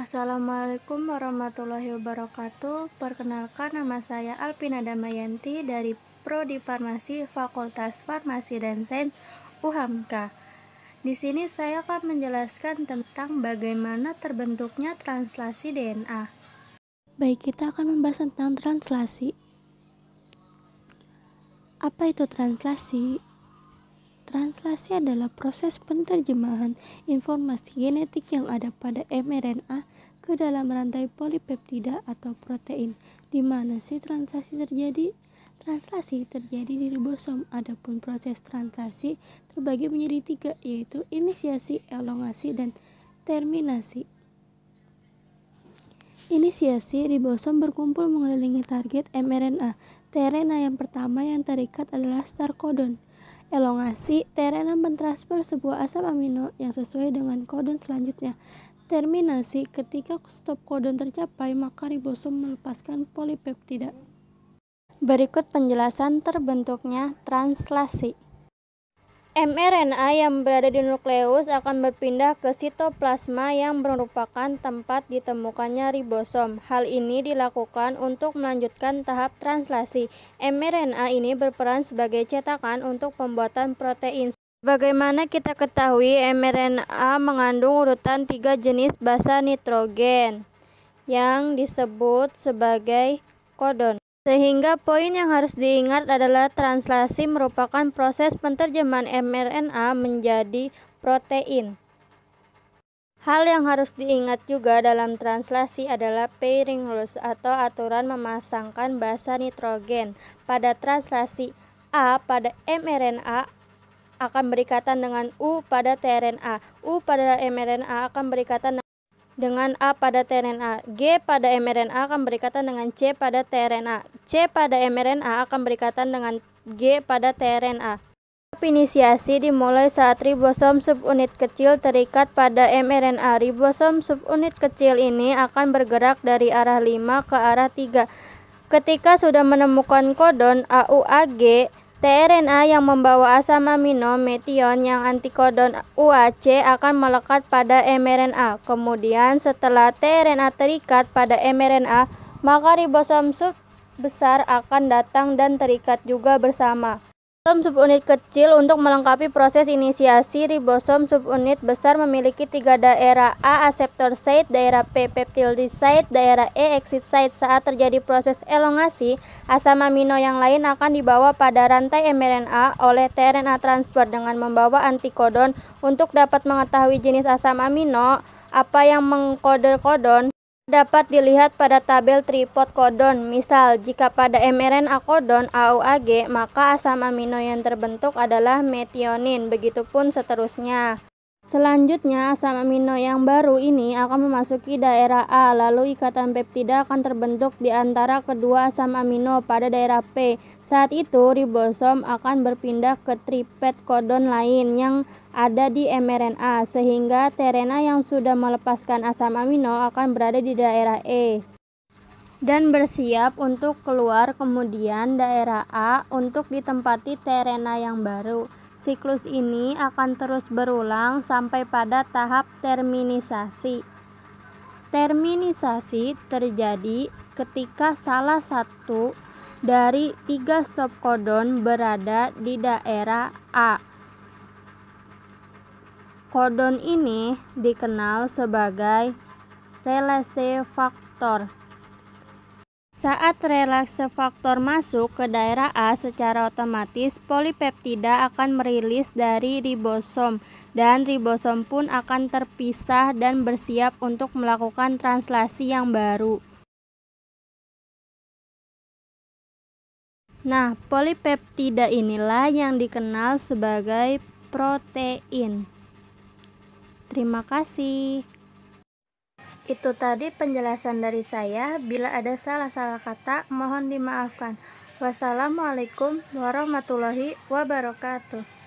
Assalamualaikum warahmatullahi wabarakatuh. Perkenalkan, nama saya Alpina Damayanti dari Prodi Farmasi Fakultas Farmasi dan Sains UHAMKA. Di sini saya akan menjelaskan tentang bagaimana terbentuknya translasi DNA. Baik, kita akan membahas tentang translasi. Apa itu translasi? Translasi adalah proses penerjemahan informasi genetik yang ada pada mRNA ke dalam rantai polipeptida atau protein. Di mana sih translasi terjadi? Translasi terjadi di ribosom. Adapun proses translasi terbagi menjadi 3, yaitu inisiasi, elongasi, dan terminasi. Inisiasi, ribosom berkumpul mengelilingi target mRNA. tRNA yang pertama yang terikat adalah start codon. Elongasi, tRNA mentransfer sebuah asam amino yang sesuai dengan kodon selanjutnya. Terminasi, ketika stop kodon tercapai, maka ribosom melepaskan polipeptida. Berikut penjelasan terbentuknya translasi. mRNA yang berada di nukleus akan berpindah ke sitoplasma yang merupakan tempat ditemukannya ribosom. Hal ini dilakukan untuk melanjutkan tahap translasi. mRNA ini berperan sebagai cetakan untuk pembuatan protein. Bagaimana kita ketahui, mRNA mengandung urutan 3 jenis basa nitrogen yang disebut sebagai kodon. Sehingga poin yang harus diingat adalah translasi merupakan proses penerjemahan mRNA menjadi protein. Hal yang harus diingat juga dalam translasi adalah pairing rules atau aturan memasangkan basa nitrogen. Pada translasi, A pada mRNA akan berikatan dengan U pada tRNA. U pada mRNA akan berikatan dengan A pada tRNA. G pada mRNA akan berikatan dengan C pada tRNA. C pada mRNA akan berikatan dengan G pada tRNA. Tahap inisiasi dimulai saat ribosom subunit kecil terikat pada mRNA. Ribosom subunit kecil ini akan bergerak dari arah 5 ke arah 3. Ketika sudah menemukan kodon AUAG, tRNA yang membawa asam amino metion yang antikodon UAC akan melekat pada mRNA. Kemudian setelah tRNA terikat pada mRNA, maka ribosom subbesar akan datang dan terikat juga bersama ribosom subunit kecil. Untuk melengkapi proses inisiasi, ribosom subunit besar memiliki 3 daerah: A aseptor site, daerah P peptide site, daerah E exit site. Saat terjadi proses elongasi, asam amino yang lain akan dibawa pada rantai mRNA oleh tRNA transfer dengan membawa antikodon. Untuk dapat mengetahui jenis asam amino apa yang mengkode kodon dapat dilihat pada tabel tripod kodon. Misal, jika pada mRNA kodon AUAG, maka asam amino yang terbentuk adalah metionin. Begitupun seterusnya. Selanjutnya, asam amino yang baru ini akan memasuki daerah A, lalu ikatan peptida akan terbentuk di antara kedua asam amino pada daerah P. Saat itu, ribosom akan berpindah ke tripet kodon lain yang ada di mRNA, sehingga tRNA yang sudah melepaskan asam amino akan berada di daerah E dan bersiap untuk keluar. Kemudian daerah A untuk ditempati tRNA yang baru. Siklus ini akan terus berulang sampai pada tahap terminisasi. Terminisasi terjadi ketika salah satu dari 3 stop kodon berada di daerah A. Kodon ini dikenal sebagai relase faktor. Saat relase faktor masuk ke daerah A, secara otomatis polipeptida akan merilis dari ribosom dan ribosom pun akan terpisah dan bersiap untuk melakukan translasi yang baru. Nah, polipeptida inilah yang dikenal sebagai protein. Terima kasih. Itu tadi penjelasan dari saya. Bila ada salah-salah kata, mohon dimaafkan. Wassalamualaikum warahmatullahi wabarakatuh.